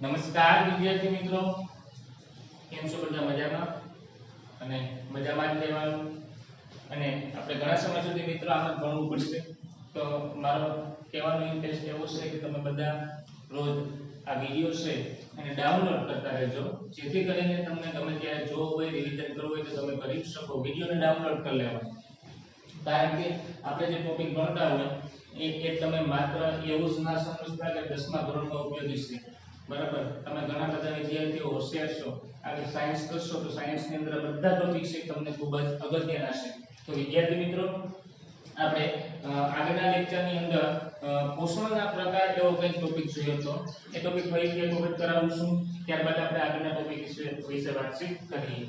નમસ્કાર વિદ્યાર્થી મિત્રો, કેમ છો બધા? મજામાં અને મજામાં જ રહેવાનું. અને આપણે ઘણા સમય સુધી મિત્રો આમાં ભણવું પડશે, તો મારો કહેવાનો ઇન્ટરેસ્ટ એવો છે કે તમે બધા રોજ આ વિડિયો છે અને ડાઉનલોડ કરતા રહેજો, જેથી કરીને તમને ગમે ત્યારે જો હોય રિવિઝન કરવું હોય તો તમે કરી શકો. વિડિયોને ડાઉનલોડ કરી લેવાનો, કારણ કે આપણે જે ટોપિક ભણતા હોય એ તમે માત્ર એવું જ ના સમજતા કે 10મા ધોરણમાં ઉપયોગી છે. બરાબર, તમે ઘણા બધા વિદ્યાર્થીઓ હોશિયાર છો, આગળ સાયન્સ કરશો તો સાયન્સની અંદર બધા ટોપિક છે તમને ખૂબ જ અગત્યના છે. તો વિદ્યાર્થી મિત્રો, આપણે આગળના લેક્ચરની અંદર પોષણના પ્રકાર એવો કંઈક ટોપિક જોયો હતો. એ ટોપિક ફરીથી એક વખત કરાવું છું, ત્યારબાદ આપણે આગળના ટોપિક વિશે વાતચીત કરીએ.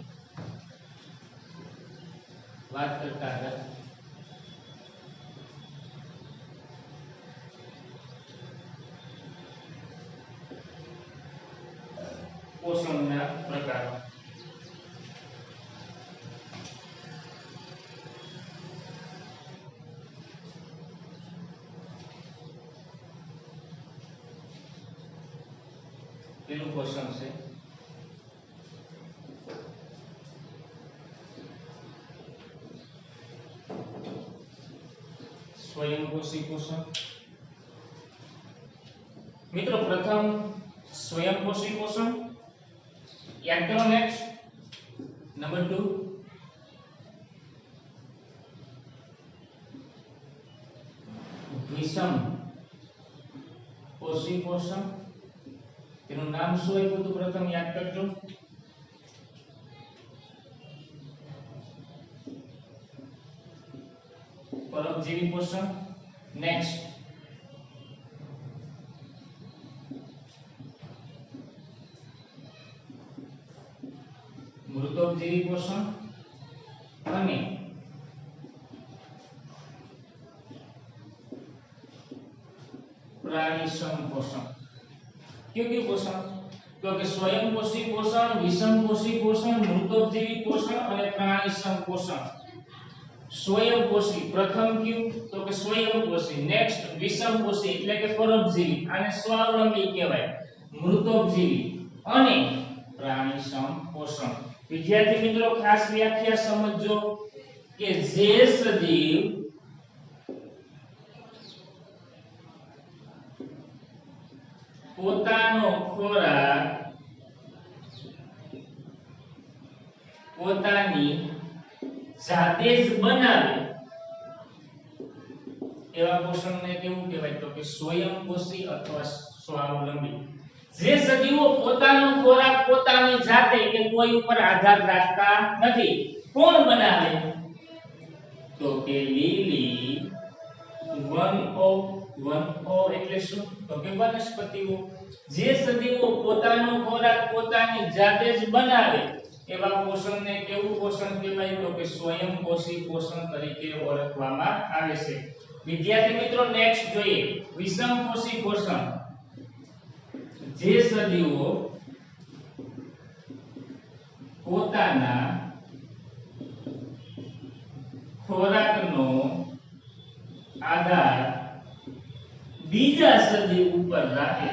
વાત કરતા હતા પોષણના પ્રકારો. પેલું પોષણ છે સ્વયંપોષી પોષણ. મિત્રો, પ્રથમ સ્વયંપોષી પોષણ યાદ કરો. નેક્સ્ટ નંબર 2 વિષમ પોષી પોષણ. તેનું નામ શું આપ્યું હતું પ્રથમ યાદ કરજો. પરોપજીવી પોષણ. નેક્સ્ટ મૃતોપજીવી પોષણ અને પ્રાણીસમ પોષણ. કયું પોષણ? તો કે સ્વયંપોષી પોષણ, વિષમપોષી પોષણ, મૃતોપજીવી પોષણ અને પ્રાણીસમ પોષણ. સ્વયંપોષી પ્રથમ કયું? તો કે સ્વયંપોષી. નેક્સ્ટ વિષમપોષી એટલે કે પરોપજીવી, આને સ્વાવલંબી કહેવાય. મૃતોપજીવી અને પ્રાણીસમ પોષણ. વિદ્યાર્થી મિત્રો, ખાસ વ્યાખ્યા સમજજો કે જે સજીવ પોતાનો ખોરાક પોતાની જાતે જ બનાવે એવા પોષણને કેવું કહેવાય? તો કે સ્વયંપોષી અથવા સ્વાવલંબી. જે સજીવો પોતાનો ખોરાક પોતાની જાતે કે કોઈ ઉપર આધાર રાખતા નથી. કોણ બનાવે? તો કે લીલી વનઓ એટલે શું? તો કે વનસ્પતિઓ. જે સજીવો પોતાનો ખોરાક પોતાની જાતે જ બનાવે એવા પોષણને કેવું પોષણ કહેવાય? તો કે સ્વયંપોષી પોષણ તરીકે ઓળખવામાં આવે છે. વિદ્યાર્થી મિત્રો, નેક્સ્ટ જોઈએ વિષમપોષી પોષણ. જે સજીવો પોતાના ખોરાકનો આધાર બીજા સજીવ ઉપર રાખે.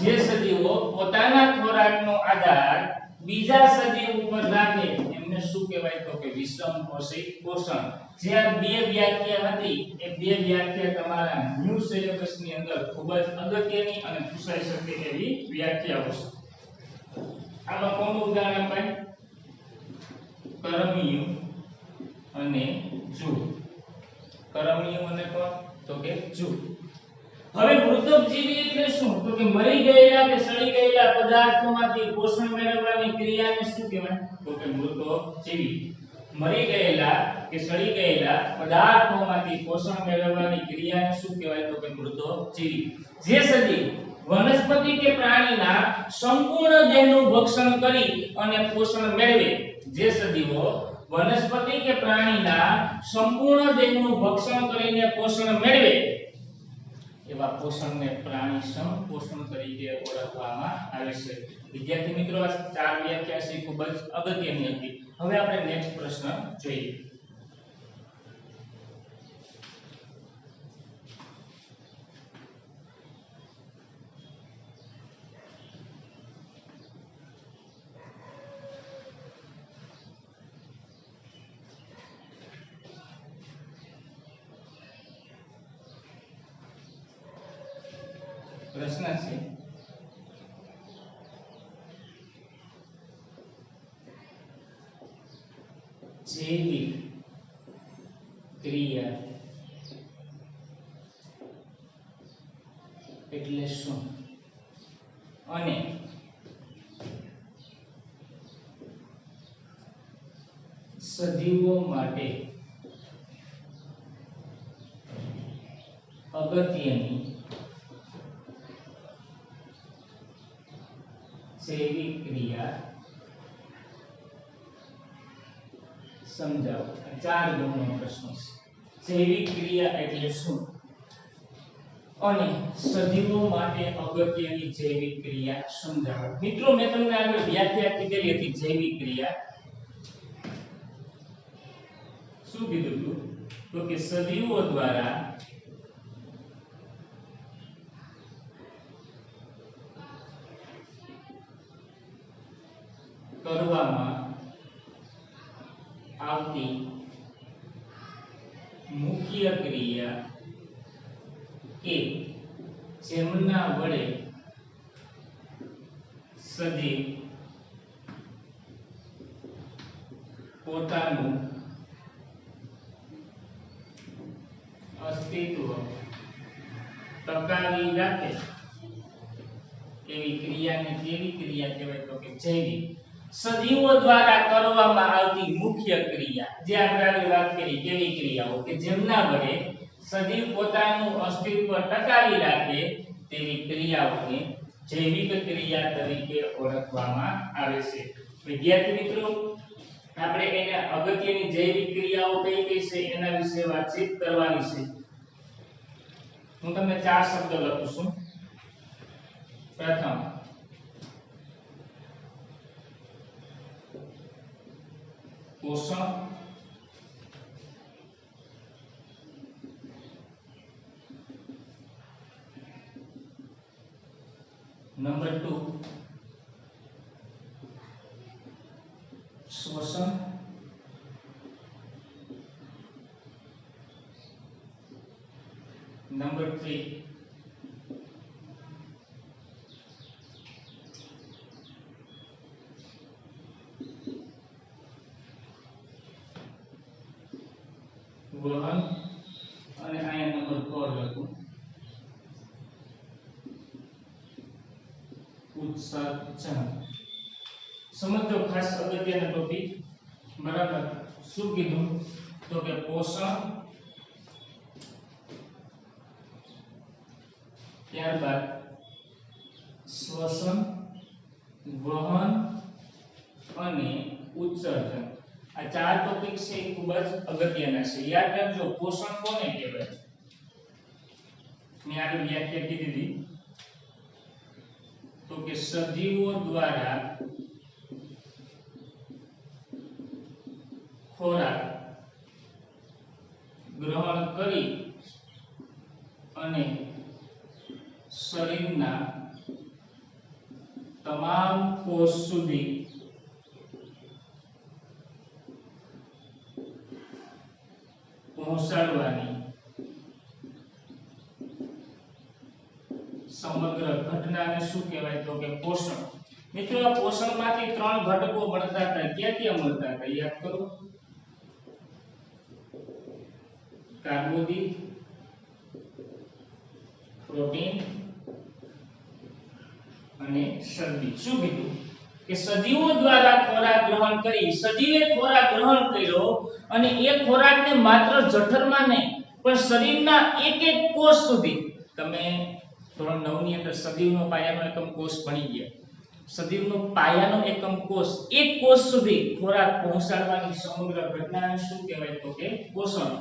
જે સજીવો પોતાના ખોરાકનો આધાર બીજા સજીવ ઉપર રાખે એમને શું કહેવાય? તો કે વિષમપોષી પોષણ. જે આ બે વ્યાખ્યા હતી એ બે વ્યાખ્યા તમારા ન્યૂ સિલેબસ ની અંદર ખૂબ જ અગત્યની અને પૂછાઈ શકે એવી વ્યાખ્યાઓ છે. આમાં કોનું ઉદાહરણ અપાય? કરમિયું અને જૂ. કરમિયું અને કોણ? તો કે જૂ. હવે મૃતોપજીવી એટલે શું? તો કે મરી ગયેલા કે સડી ગયેલા પદાર્થોમાંથી પોષણ મેળવવાની ક્રિયાને શું કહેવાય? તો કે મૃતોપજીવી. મરી ગયેલા કે સડી ગયેલા પદાર્થોમાંથી પોષણ મેળવવાની ક્રિયાને શું કહેવાય? તો કે મૃતોપજીવી. જે સજીવ વનસ્પતિ કે પ્રાણીના સંપૂર્ણ દેહનું ભક્ષણ કરી અને પોષણ મેળવે. જે સજીવો વનસ્પતિ કે પ્રાણીના સંપૂર્ણ દેહનું ભક્ષણ કરીને પોષણ મેળવે એવા પોષણને પ્રાણીસમ પોષણ તરીકે ઓળખવામાં આવે છે. વિદ્યાર્થી મિત્રો, આ ચાર વ્યાખ્યા છે ખૂબ જ અગત્યની હતી. હવે આપણે નેક્સ્ટ પ્રશ્ન જોઈએ. પ્રશ્ન છે જૈવિક ક્રિયા એટલે શું અને સજીવો માટે અગત્યની જૈવિક ક્રિયા સમજાવો. 4 ગુણનો પ્રશ્ન છે. જૈવિક ક્રિયા એટલે શું અને સજીવો માટે અગત્યની જૈવિક ક્રિયા સમજાવો. મિત્રો મેં તમને આગળ વ્યાખ્યા કીધેલી હતી જૈવિક ક્રિયા. શું કીધું હતું? તો કે સજીવો દ્વારા કરવામાં આવતી મુખ્ય ક્રિયા કે જેમના વડે સજીવ પોતાનું અસ્તિત્વ ટકાવી રાખે એવી ક્રિયાને કેવી ક્રિયા કહેવાય? તો કે જૈવિક. સજીવો દ્વારા કરવામાં આવતી મુખ્ય ક્રિયા, જે આપણે આગળ વાત કરી, કેવી ક્રિયાઓ કે જેમના વડે સજીવ પોતાનું અસ્તિત્વ ટકાવી રાખે તેવી ક્રિયાઓને જૈવિક ક્રિયા તરીકે ઓળખવામાં આવે છે. વિદ્યાર્થી મિત્રો, આપણે એને અગત્યની જૈવિક ક્રિયાઓ કઈ કઈ છે એના વિશે વાતચીત કરવાની છે. હું તમને 4 શબ્દ લખું છું. પ્રથમ પોષણ, નંબર 2 શોષણ, નંબર 3 વહન, અને અહીંયા નંબર 4 લખું ઉત્સર્જન. સમજો ખાસ અગત્યનો ટોપિક. બરાબર. શું કીધું? તો કે પોષણ, ત્યારબાદ શ્વસન, વહન અને ઉત્સર્જન. આ 4 ટોપિક છે એ ખૂબ જ અગત્યના છે. યાદ રાખજો, પોષણ કોને કહેવાય? મેં આગળ વ્યાખ્યા કીધી હતી. તો કે સજીવો દ્વારા ખોરાક ગ્રહણ કરી અને શરીરના તમામ કોષ સુધી પહોંચાડવાની સમગ્ર ઘટનાને શું કહેવાય? તો કે પોષણ. મિત્રો, આ પોષણમાંથી 3 ઘટકો મળતા હતા. ક્યાં ક્યાં મળતા હતા? યાદ કરો. કાર્બોદિત, પ્રોટીન અને ચરબી. શું કીધું? કે સજીવો દ્વારા ખોરાક ગ્રહણ કરી, સજીવે ખોરાક ગ્રહણ કર્યો અને એ ખોરાકને માત્ર જઠરમાં નહીં પણ શરીરના એક એક કોષ સુધી, તમે ધોરણ 9 ની અંદર સજીવનો પાયાનો એકમ કોષ ભણી ગયા. સજીવનો પાયાનો એકમ કોષ, એક કોષ સુધી ખોરાક પહોંચાડવાની સમગ્ર ઘટનાને શું કહેવાય? તો કે પોષણ.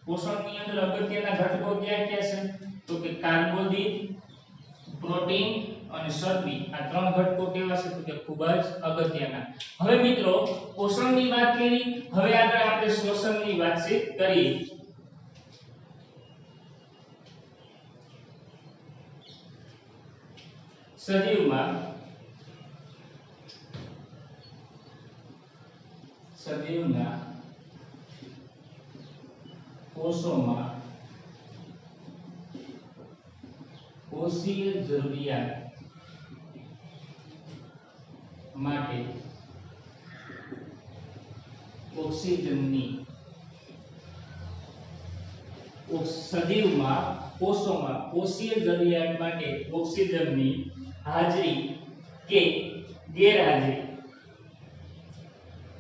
પોષણની અંદર અગત્યના ઘટકો ક્યાં ક્યાં છે? તો કે કાર્બોદિત, પ્રોટીન અને ચરબી. આ 3 ઘટકો કેવા છે? તો કે ખૂબ જ અગત્યના. હવે મિત્રો, પોષણની વાત કરી, હવે આગળ આપણે શ્વસનની વાતચીત કરીએ. સજીવના કોષોમાં કોષીય જરૂરિયાત માટે ઓક્સિજનની સજીવમાં કોષોમાં કોષીય જરૂરિયાત માટે ઓક્સિજનની હાજરી કે ગેરહાજરી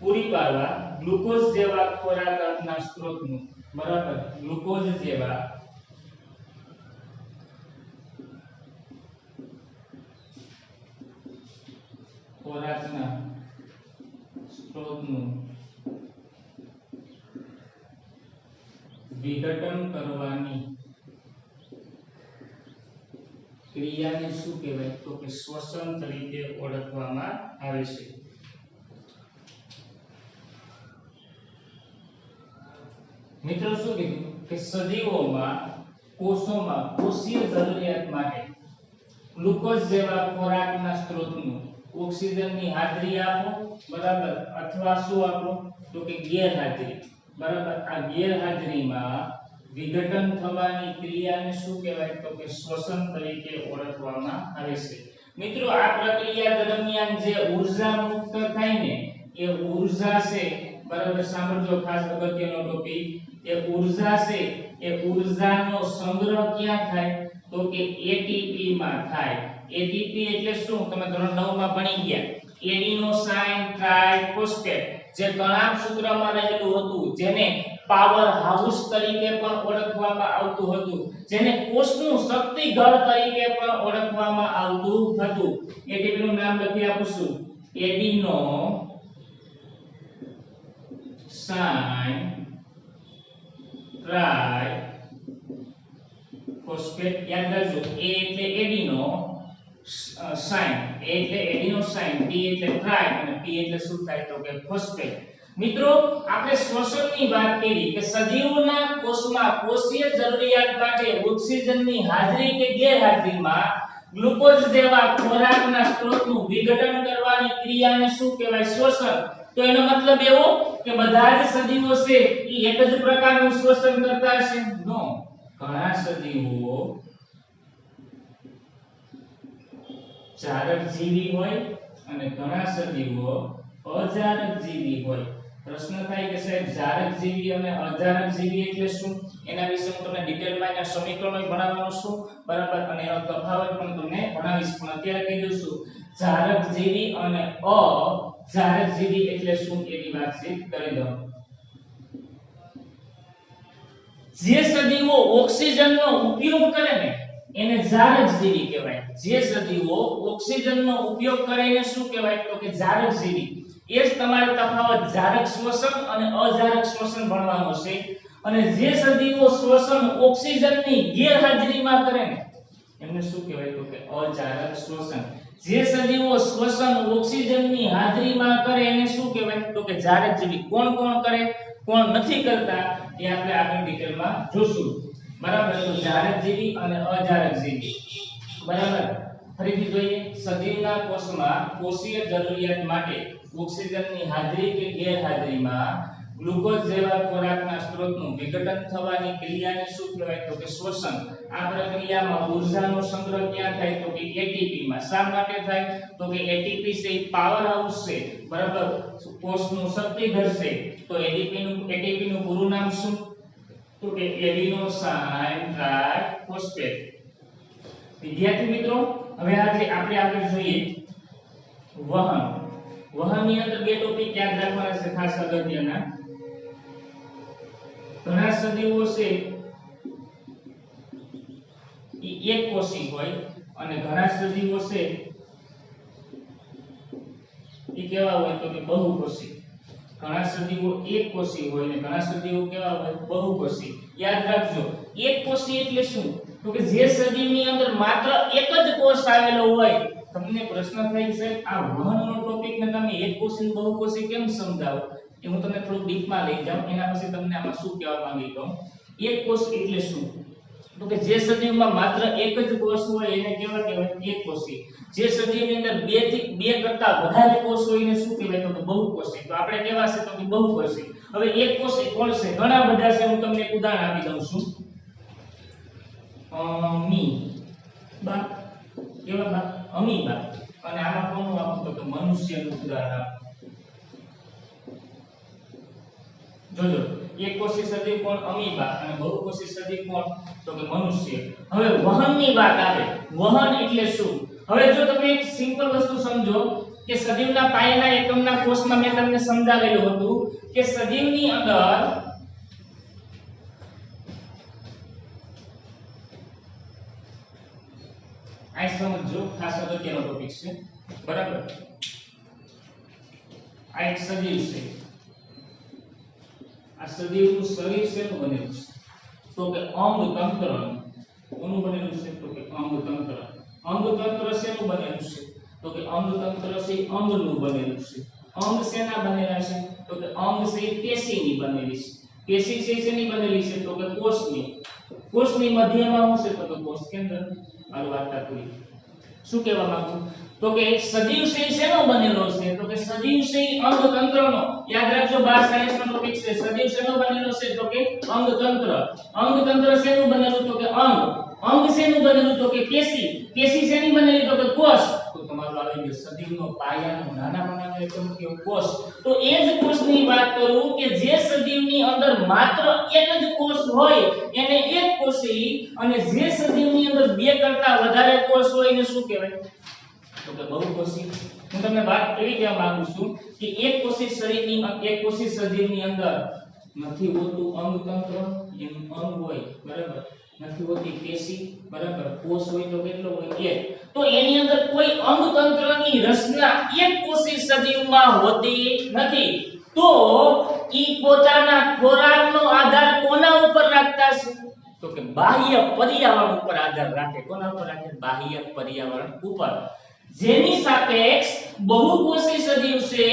પૂરી પાડવા ગ્લુકોઝ જેવા ખોરાકના સ્ત્રોતનું બરાબર ગ્લુકોઝ જેવા ખોરાકના સ્ત્રોતનું વિઘટન કરવાની ક્રિયાને શું કહેવાય તો કે શ્વસન તરીકે ઓળખવામાં આવે છે મિત્રો શું કીધું કે સજીવોમાં કોષોમાં કોષીય જરૂરિયાત માટે ગ્લુકોઝ જેવા ખોરાકના સ્ત્રોતનું ઓક્સિજનની હાજરી આપો બરાબર અથવા શું આપો તો કે ગેરહાજરી બરાબર આ ગેરહાજરીમાં વિઘટન થવાની ક્રિયાને શું કહેવાય તો કે શ્વસન તરીકે ઓળખવામાં આવે છે મિત્રો આ પ્રક્રિયા દરમિયાન જે ઊર્જા મુક્ત થાય ને એ ઊર્જા છે બરાબર સાંભળજો ખાસ અગત્યનો ટોપિક એ ઊર્જા છે એ ઊર્જાનો સંગ્રહ ક્યાં થાય તો કે એટીપી માં થાય એટીપી એટલે શું તમે ધોરણ 9 માં ભણી ગયા એડિનોસાઇન ટ્રાઇફોસ્ફેટ જે કણાભ સૂત્રમાં રહેલું હતું જેને પાવર હાઉસ તરીકે પણ ઓળખવામાં આવતું હતું જેને કોષનું શક્તિ ઘર તરીકે પણ ઓળખવામાં આવતું હતું એટીપી નું નામ લખી આપું છું એડિનોસાઇન ટ્રાઇફોસ્ફેટ યાદ રાખજો એ એટલે એડિનો સાઇન એ એટલે એડિનોસાઇન ટી એટલે ટ્રાઇ અને પી એટલે શું થાય તો કે ફોસ્ફેટ મિત્રો આપણે શ્વસનની વાત કરી કે સજીવના કોષમાં કોષીય જરૂરિયાત માટે ઓક્સિજનની હાજરી કે ગેરહાજરીમાં ગ્લુકોઝ જેવા ખોરાકના સ્ત્રોતનું વિઘટન કરવાની ક્રિયાને શું કહેવાય શ્વસન તો એનો મતલબ એવો કે બધા જ સજીવો છે એ એક જ પ્રકારનું શ્વસન કરતા હશે નો ઘણા સજીવો જારકજીવી હોય અને ઘણા સજીવો અજારકજીવી હોય પ્રશ્ન થાય કે સાહેબ જારકજીવી અને અજારકજીવી એટલે શું એના વિશે હું તમને ડિટેલમાં એના સમીકરણો ભણાવવાનો છું બરાબર અને એનો તફાવત પણ તમને ભણાવીશ પણ અત્યારે કહી દઉં છું જારકજીવી અને અજારકજીવી એટલે શું એની વાત કરી દઉં જે સજીવો ઓક્સિજનનો ઉપયોગ કરે ને એને જારકજીવી કહેવાય જે સજીવો ઓક્સિજનનો ઉપયોગ કરે એને શું કહેવાય તો કે જારકજીવી એ જ તમારે તફાવત જારક શ્વસન અને અજારક શ્વસન ભણવાનો છે અને જે સજીવો શ્વસન ઓક્સિજનની ગેરહાજરીમાં કરે ને એમને શું કહેવાય તો કે અજારક શ્વસન જે સજીવો શ્વસન ઓક્સિજનની હાજરીમાં કરે એને શું કહેવાય તો કે જારકજીવી કોણ કોણ કરે કોણ નથી કરતા એ આપણે આગળ ડિટેલમાં જોશું બરાબર તો જારકજીવી અને અજારકજીવી બરાબર ફરીથી જોઈએ સજીવના કોષમાં કોષીય જરૂરિયાત માટે ઓક્સિજનની હાજરી કે ગેરહાજરીમાં ગ્લુકોઝ જેવા ખોરાકના સ્ત્રોતનું વિઘટન થવાની ક્રિયાને શું કહેવાય તો કે શ્વસન આ પ્રક્રિયામાં ઊર્જાનો સંગ્રહ ક્યાં થાય તો કે એટીપી માં શા માટે થાય તો કે એટીપી છે પાવર હાઉસ છે બરાબર કોષનું શક્તિ ઘર છે તો એટીપી નું પૂરું નામ શું તો કે એડિનોસાઇન ટ્રાઇફોસ્ફેટ વિદ્યાર્થી મિત્રો હવે આજે આપણે આગળ જોઈએ વહનની અંદર બે ટોપિક યાદ રાખવાના છે ખાસ અગત્યના ઘણા સજીવો છે એ એક કોષી હોય અને ઘણા સજીવો છે એ કેવા હોય તો કે બહુકોષી ઘણા સજીવો એક કોષી હોય અને ઘણા સજીવો કેવા હોય બહુકોષી યાદ રાખજો એક કોષી એટલે શું તો કે જે સજીવની અંદર માત્ર એક જ કોષ આવેલો હોય તમને પ્રશ્ન થાય છે આ વહનનો ટોપિક ને તમે એક કોષી બહુકોષી કેમ સમજાવો એ હું તમને થોડું ડીપમાં લઈ જાઉં એના પછી તમને આમાં શું કહેવા માંગી કહું એક કોષ એટલે શું તો કે જે સજીવમાં માત્ર એક જ કોષ હોય એને કેવા કહેવાય એક કોષી જે સજીવની અંદર બે કરતા વધારે કોષ હોય એને શું કહેવાય તો કે બહુકોષી તો આપણે કેવા છે તો કે બહુકોષી હવે એક કોષી કોણ છે ઘણા બધા છે હું તમને એક ઉદાહરણ આપી દઉં છું બા કેવા બા અમીબા અને આમાં કોનું આપું તો કે મનુષ્યનું ઉદાહરણ જોજો એક કોષી સજીવ કોણ અમીબા અને બહુકોષી સજીવ કોણ તો કે મનુષ્ય હવે વહનની વાત આવે વહન એટલે શું હવે જો તમે એક સિમ્પલ વસ્તુ સમજો કે સજીવના પાયાના એકમના કોષમાં મેં તમને સમજાવેલું હતું કે સજીવની અંદર આ સમજો ખાસ અગત્યનો ટોપિક છે બરાબર આ એક સજીવ છે આ સજીવનું શરીર શેનું બનેલું છે તો કે અંગ તંત્રનું કોનું બનેલું છે તો કે અંગ તંત્ર શેનું બનેલું છે તો કે અંગ તંત્ર છે અંગનું બનેલું છે અંગ શેના બનેલા છે તો કે અંગ છે પેશીની બનેલી છે પેશી છે શેની બનેલી છે તો કે કોષની મધ્યમાં શું છે તો કે કોષ કેન્દ્ર આ વાર્તા પૂરી શું કહેવા માંગુ તો કે સજીવ છે શેનો બનેલો છે તો કે સજીવ છે અંગ તંત્રનો યાદ રાખજો 12 સાયન્સનો ટોપિક છે સજીવ શેનો બનેલો છે તો કે અંગ તંત્ર શેનું બનેલું તો કે અંગ શેનું બનેલું તો કે પેશી શેની બનેલી તો કે કોષ તો તમારું આવી ગયું સજીવનો પાયાનો નાનામાં એકમ કેવો કોષ તો એ જ કોષની વાત કરું કે જે સજીવની અંદર માત્ર એક જ કોષ હોય એને એક કોષી અને જે સજીવની અંદર બે કરતા વધારે કોષ હોય એને શું કહેવાય તો કે બહુકોષી હું તમને વાત એવી કહેવા માંગુ છું કે એક કોષી સજીવની અંદર નથી હોતું અંગ તંત્ર એનું અંગ હોય બરાબર નથી હોતી પેશી બરાબર કોષ હોય તો કેટલો હોય એક તો એની અંદર કોઈ અંગ તંત્રની રચના એક કોષી સજીવમાં હોતી નથી તો ઈ પોતાના ખોરાકનો આધાર કોના ઉપર રાખતા છે તો કે બાહ્ય પર્યાવરણ ઉપર આધાર રાખે કોના ઉપર રાખે બાહ્ય પર્યાવરણ ઉપર જેની સાપેક્ષ બહુકોષી સજીવ છે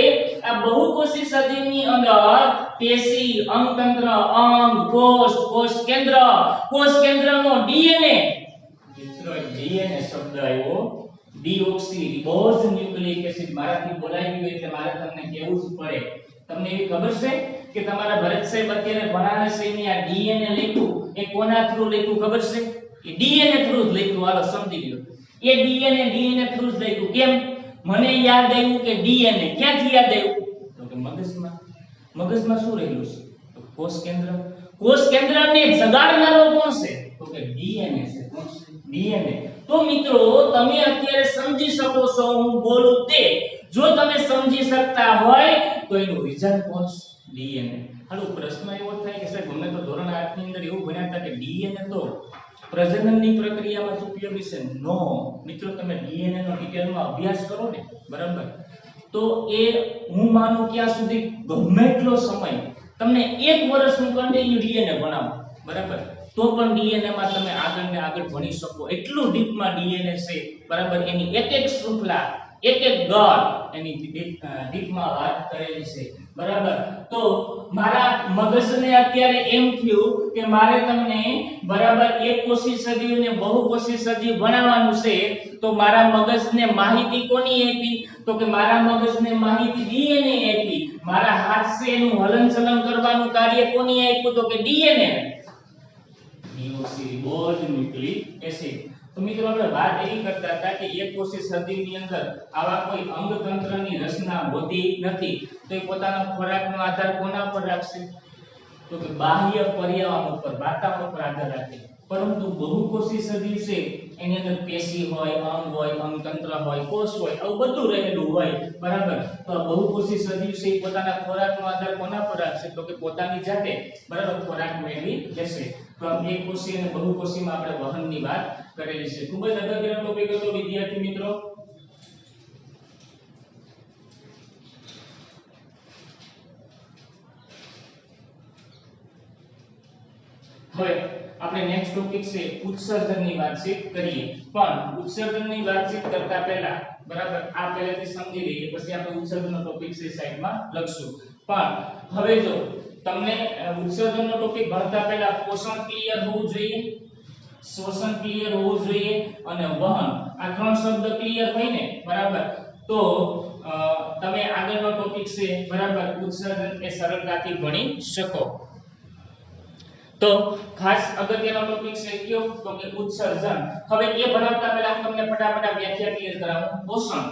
આ બહુકોષી સજીવની અંદર પેશી અંગતંત્ર અંગ કોષ કેન્દ્રનો ડીએનએ મિત્રો ડીએનએ શબ્દ આવ્યો ડીઓક્સી રિબોઝ ન્યુક્લિક એસિડ મારાથી બોલાઈ ગયું એટલે મારે તમને કહેવું જ પડે તમને એવી ખબર છે કે તમારા ભરત સાહેબ અત્યારે ભણાવે છે એની આ ડીએનએ લખ્યું એ કોના થ્રુ લખ્યું ખબર છે એ ડીએનએ થ્રુ જ લખ્યું હાલો સમજી લ્યો એ ડીએનએ થ્રુ જ લખ્યું કેમ મને યાદ આવ્યું કે ડીએનએ ક્યાંથી યાદ આવ્યું તો કે મગજમાં શું રહેલું છે તો કોષ કેન્દ્રને જગાડનારો કોણ છે તો કે ડીએનએ છે કોણ છે ડીએનએ તો મિત્રો તમે અત્યારે સમજી શકો છો હું બોલું તે જો તમે સમજી શકતા હોય તો એનું રિઝલ્ટ કોણ છે ડીએનએ હાલો પ્રશ્ન એવો થાય કે સાહેબ અમે તો ધોરણ 8 ની અંદર એવું ભણ્યા હતા કે ડીએનએ તો પ્રજનનની પ્રક્રિયામાં જ ઉપયોગી છે નો મિત્રો તમે ડીએનએ નો ડિટેલમાં અભ્યાસ કરો ને બરાબર તો એ હું માનું ક્યાં સુધી ગમે એટલો સમય તમને 1 વર્ષ હું કન્ટિન્યુ ડીએનએ ભણાવું બરાબર તો પણ ડીએનએ માં તમે આગળ ને આગળ ભણી શકો એટલું ડીપમાં ડીએનએ છે બરાબર એની એક શૃંખલા એક ગણ એની ડીપમાં વાત કરેલી છે બરાબર તો મારા મગજને અત્યારે એમ થયું કે મારે તમને બરાબર એક કોષી સજીવ અને બહુકોષી સજીવ ભણાવવાનું છે તો મારા મગજને માહિતી કોની આપી તો કે મારા મગજને માહિતી ડીએનએ આપી મારા હાથ છે એનું હલનચલન કરવાનું કાર્ય કોની આપ્યું તો કે ડીએનએ ડીઓક્સીરિબોઝ ન્યુક્લિક એસિડ તો મિત્રો આપણે વાત એવી કરતા હતા કે એક કોષી સજીવની અંદર આવા કોઈ અંગ તંત્રની રચના હોતી નથી તો એ પોતાના ખોરાકનો આધાર કોના પર રાખશે તો કે બાહ્ય પર્યાવરણ ઉપર વાતાવરણ ઉપર આધાર રાખે પરંતુ બહુકોષી સજીવ છે એની અંદર પેશી હોય અંગતંત્ર હોય કોષ હોય આવું બધું રહેલું હોય બરાબર તો આ બહુકોષી સજીવ છે એ પોતાના ખોરાકનો આધાર કોના પર રાખશે તો કે પોતાની જાતે બરાબર ખોરાક મેળવી લેશે તો આ એક કોષી અને બહુકોષીમાં આપણે વહનની વાત કરેલી છે ખૂબ જ અગત્યનો ટોપિક હતો વિદ્યાર્થી મિત્રો હવે આપણે નેક્સ્ટ ટોપિક છે ઉત્સર્જનની વાતચીત કરીએ પણ ઉત્સર્જનની વાતચીત કરતા પહેલા બરાબર આ પહેલેથી સમજી લઈએ પછી આપણે ઉત્સર્જનનો ટોપિક છે સાઈડમાં લખશું પણ હવે જો તમને ઉત્સર્જનનો ટોપિક ભણતા પહેલા પોષણ ક્લિયર હોવું જોઈએ શોષણ ક્લિયર હોવું જોઈએ અને વહન આ ત્રણ શબ્દ ક્લિયર હોય ને બરાબર તો તમે આગળનો ટોપિક છે બરાબર ઉત્સર્જન એ સરળતાથી ભણી શકો તો ખાસ અગત્યનો ટોપિક છે કયો તો કે ઉત્સર્જન. હવે એ ભણાવતા પહેલા હું તમને ફટાફટ વ્યાખ્યા ક્લિયર કરાવું. પોષણ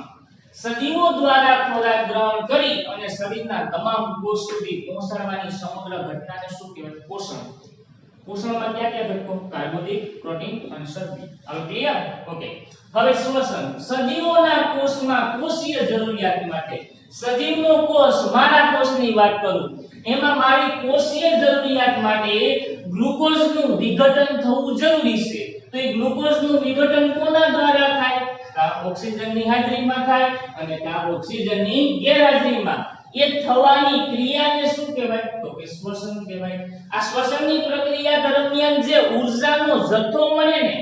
સજીવો દ્વારા ખોરાક ગ્રહણ કરી અને શરીરના તમામ કોષ સુધી પહોંચાડવાની સમગ્ર ઘટનાને શું કહેવાય? પોષણ. પોષણમાં કયા કયા ઘટકો? કાર્બોદિત, પ્રોટીન અને ચરબી. હાલો ક્લિયર? ઓકે. હવે શ્વસન સજીવોના કોષમાં કોષીય જરૂરિયાત માટે સજીવનો કોષ મારા કોષની વાત કરું એમાં મારી કોષીય જરૂરિયાત માટે ગ્લુકોઝનું વિઘટન થવું જરૂરી છે. તો એ ગ્લુકોઝનું વિઘટન કોના દ્વારા થાય? ઓક્સિજનની હાજરીમાં થાય અને ત્યાં ઓક્સિજનની ગેરહાજરીમાં. એ થવાની ક્રિયાને શું કહેવાય? તો કે શ્વસન કહેવાય. આ શ્વસનની પ્રક્રિયા દરમિયાન જે ઊર્જાનો જથ્થો મળે ને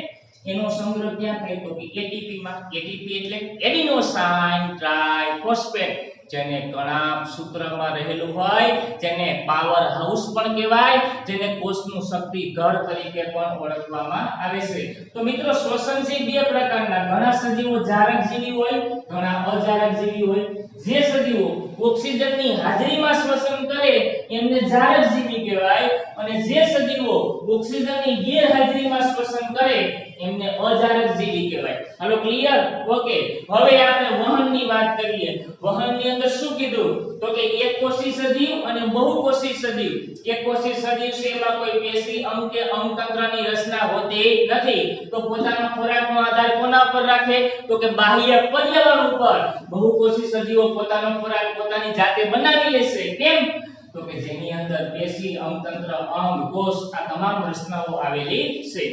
એનો સંગ્રહ ક્યાં થાય? તો કે એટીપી માં. એટીપી એટલે એડિનોસાઇન ટ્રાઇફોસ્ફેટ, જેને કણાભ સૂત્રમાં રહેલું હોય, જેને પાવર હાઉસ પણ કહેવાય, જેને કોષનું શક્તિ ઘર તરીકે પણ ઓળખવામાં આવે છે. તો મિત્રો શ્વસન છે બે પ્રકારના. ઘણા સજીવો જારકજીવી હોય, ઘણા અજારકજીવી હોય. જે સજીવો ઓક્સિજનની હાજરીમાં શ્વસન કરે એમને જારકજીવી કહેવાય અને જે સજીવો ઓક્સિજનની ગેરહાજરીમાં શ્વસન કરે એમને અજારકજીવી કહેવાય. હાલો ક્લિયર? ઓકે. હવે આપણે વહનની વાત કરીએ. વહનની અંદર શું કીધું? તો કે એકકોષી સજીવ અને બહુકોષી સજીવ. એકકોષી સજીવ છે એમાં કોઈ પેશી અંગ કે અંગતંત્રની રચના હોતી નથી. તો પોતાનો ખોરાકનો આધાર કોના પર રાખે? તો કે બાહ્ય પર્યાવરણ ઉપર. બહુકોષી સજીવો પોતાનો ખોરાક પોતાની જાતે બનાવી લેશે. કેમ? તો કે જેની અંદર પેશી, અંગતંત્ર, અંગ, કોષ આ તમામ રચનાઓ આવેલી છે.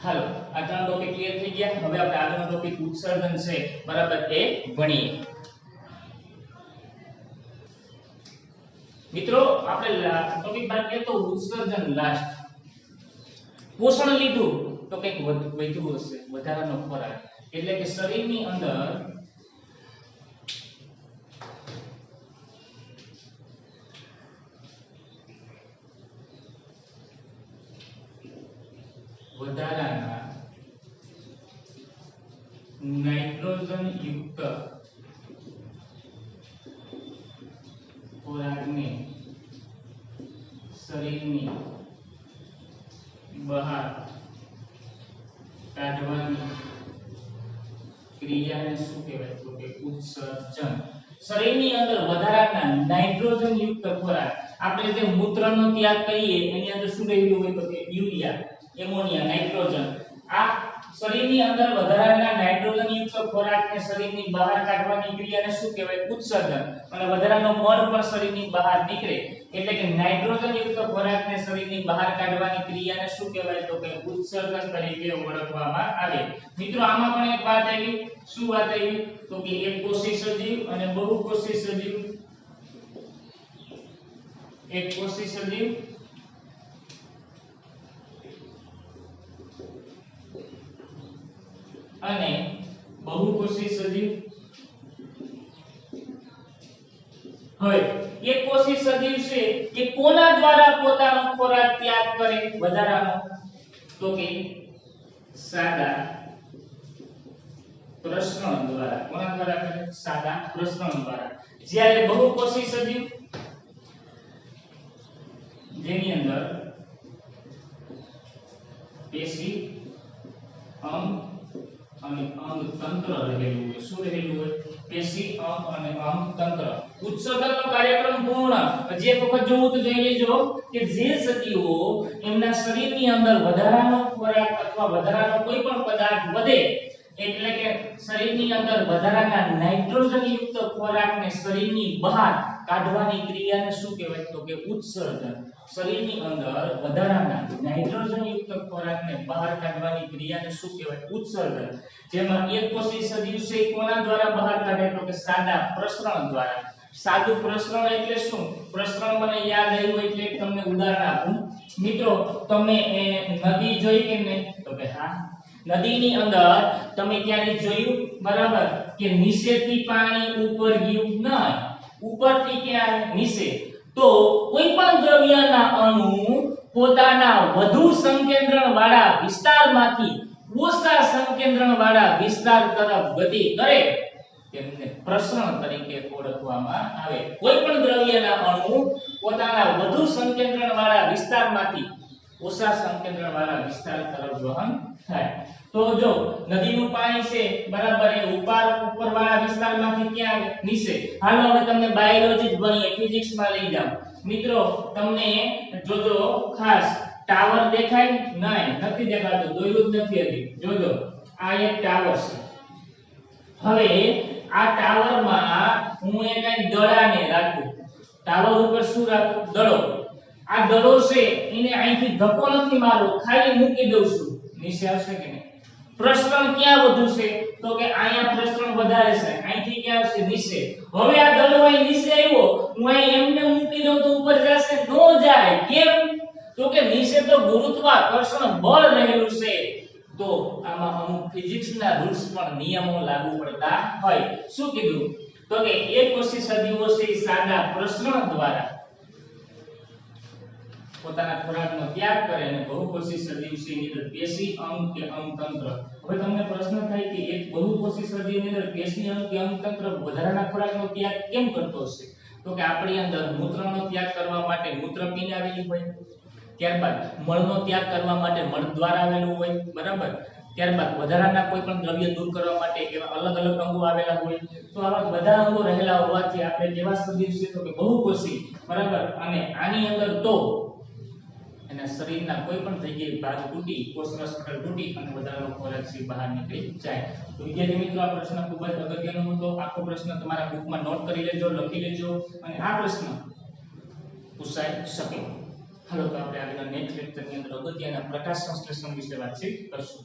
હાલો આ ત્રણ ટોપિક ક્લિયર થઈ ગયા. હવે આપણે આગળનો ટોપિક ઉત્સર્જન છે બરાબર એ ભણીએ. મિત્રો આપણે ટોપિક બાદ કરીએ તો ઉત્સર્જન લાસ્ટ. પોષણ લીધું તો કંઈક વધ્યું હશે, વધારાનો ખોરાક એટલે કે શરીરની અંદર વધારાના નાઇટ્રોજન યુક્ત ખોરાકને શરીરની બહાર કાઢવાની ક્રિયાને શું કહેવાય? તો કે ઉત્સર્જન. શરીરની અંદર વધારાના નાઇટ્રોજન યુક્ત ખોરાક, આપણે જે મૂત્રનો ત્યાગ કરીએ એની અંદર શું રહેલું હોય? તો કે યુરિયા, એમોનિયા, નાઇટ્રોજન. આ શરીરની અંદર વધારાના નાઇટ્રોજન યુક્ત ખોરાકને શરીરની બહાર કાઢવાની ક્રિયાને શું કહેવાય? ઉત્સર્જન. અને વધારાનો મળ પણ શરીરની બહાર નીકળે એટલે કે નાઇટ્રોજન યુક્ત ખોરાકને શરીરની બહાર કાઢવાની ક્રિયાને શું કહેવાય? તો કે ઉત્સર્જન તરીકે ઓળખવામાં આવે. મિત્રો આમાં પણ એક વાત આવી. શું વાત આવી? તો કે એકકોષી સજીવ અને બહુકોષી સજીવ. એકકોષી સજીવ અને બહુકોષી સજીવ. હવે એકકોષી સજીવ છે એ કોના દ્વારા પોતાનો ખોરાક ત્યાગ કરે વધારાનો? તો કે સાદા પ્રસરણ દ્વારા. કોના દ્વારા કરે? સાદા પ્રસરણ દ્વારા. જ્યારે બહુકોષી સજીવ જેની અંદર પેશી, અંગ અને અંગતંત્ર રહેલું હોય. શું રહેલું હોય? પેશી, અંગ અને અંગતંત્ર. ઉત્સર્જનનો કાર્યક્રમ પૂર્ણ. હજી એક વખત જોવું તો જોઈ લેજો કે જે સજીવો એમના શરીરની અંદર વધારાનો ખોરાક અથવા વધારાનો કોઈ પણ પદાર્થ વધે એટલે કે શરીરની અંદર વધારાના નાઇટ્રોજન યુક્ત ખોરાકને શરીરની બહાર કાઢવાની ક્રિયાને શું કહેવાય? તો કે ઉત્સર્જન. શરીરની અંદર વધારાના નાઇટ્રોજન યુક્ત ખોરાકને બહાર કાઢવાની ક્રિયાને શું કહેવાય? ઉત્સર્જન. જેમાં એકકોષી સજીવ છે કોના દ્વારા બહાર કાઢે? તો કે સાદા પ્રસરણ દ્વારા. સાદું પ્રસરણ એટલે શું? પ્રસરણ મને યાદ આવ્યું એટલે તમને ઉદાહરણ આપું. મિત્રો તમે નદી જોઈ કે નહીં? તો કે હા. નદીની અંદર તમે ક્યારે જોયું બરાબર કે નીચેથી પાણી ઉપર ગયું? નહીં, ઉપરથી ક્યાં? નીચે. તો કોઈ પણ દ્રવ્યના અણુ પોતાના વધુ સંકેન્દ્રણ વાળા વિસ્તારમાંથી ઓછા સંકેન્દ્રણ વાળા વિસ્તાર તરફ ગતિ કરે તેમને પ્રસરણ તરીકે ઓળખવામાં આવે. કોઈ પણ દ્રવ્યના અણુ પોતાના વધુ સંકેન્દ્રણ વાળા વિસ્તારમાંથી ઓછા સંકેન્દ્રણ વાળા વિસ્તાર તરફ વહન થાય. તો જો નદીનું પાણી છે બરાબર એ ઉપરવાળા વિસ્તારમાંથી ક્યાં નીચે. હાલો હવે તમને બાયોલોજી જ ભણીએ, ફિઝિક્સ માં લઈ જાવ. મિત્રો તમને જોજો ખાસ ટાવર દેખાય? નહીં, નથી દેખાતું, દોર્યું જ નથી હજી. જોજો આ એક ટાવર છે. હવે આ ટાવરમાં હું એક કઈ દડાને રાખું. ટાવર ઉપર શું રાખું? દડો. આ દડો છે એને અહીંથી ધક્કો નથી મારવો, ખાલી મૂકી દઉં છું, નીચે આવશે કે નહીં? પ્રસરણ ક્યાં વધુ છે? તો કે અહીંયા પ્રસરણ વધારે છે, અહીંથી ક્યાં આવશે? નીચે. હવે આ દડો અહીં નીચે આવ્યો, હું અહીં એમને મૂકી દઉં તો ઉપર જશે? નો જાય. કેમ? તો કે નીચે તો ગુરુત્વાકર્ષણ બળ રહેલું છે. તો આમાં અમુક ફિઝિક્સના રૂલ્સ પણ નિયમો લાગુ પડતા હોય. શું કીધું? તો કે એકકોષી સજીવો છે સાદા પ્રસરણ દ્વારા પોતાના ખોરાકનો ત્યાગ કરે અને બહુકોષી સજીવ છે ની અંદર પેશી અંગ કે અંગતંત્ર. હવે તમને પ્રશ્ન થાય કે એક બહુકોષી સજીવની અંદર પેશી અંગ કે અંગતંત્ર વધારાના ખોરાકનો ત્યાગ કેમ કરતો હશે? તો કે આપણી અંદર મૂત્રનો ત્યાગ કરવા માટે મૂત્રપિંડ આવેલી હોય, ત્યારબાદ મળનો ત્યાગ કરવા માટે મળદ્વાર આવેલું હોય, બરાબર. ત્યારબાદ વધારાના કોઈ પણ દ્રવ્ય દૂર કરવા માટે એવા અલગ અલગ અંગો આવેલા હોય. તો આવા બધા અંગો રહેલા હોવાથી આપણે કેવા સજીવ છે? તો કે બહુકોષી, બરાબર. અને આની અંદર તો એના શરીરના કોઈ પણ જગ્યાએ ભાગ તૂટી, કોષરસ પટલ તૂટી અને વધારાનો ખોરાક છે બહાર નીકળી જાય. તો વિદ્યાર્થી મિત્રો આ પ્રશ્ન ખૂબ જ અગત્યનો હતો. આખો પ્રશ્ન તમારા બુકમાં નોટ કરી લેજો, લખી લેજો અને આ પ્રશ્ન પૂછાઈ શકે. હાલો તો આપણે આગળના નેક્સ્ટ લેક્ચરની અંદર અગત્યના પ્રકાશ સંશ્લેષણ વિશે વાતચીત કરશું.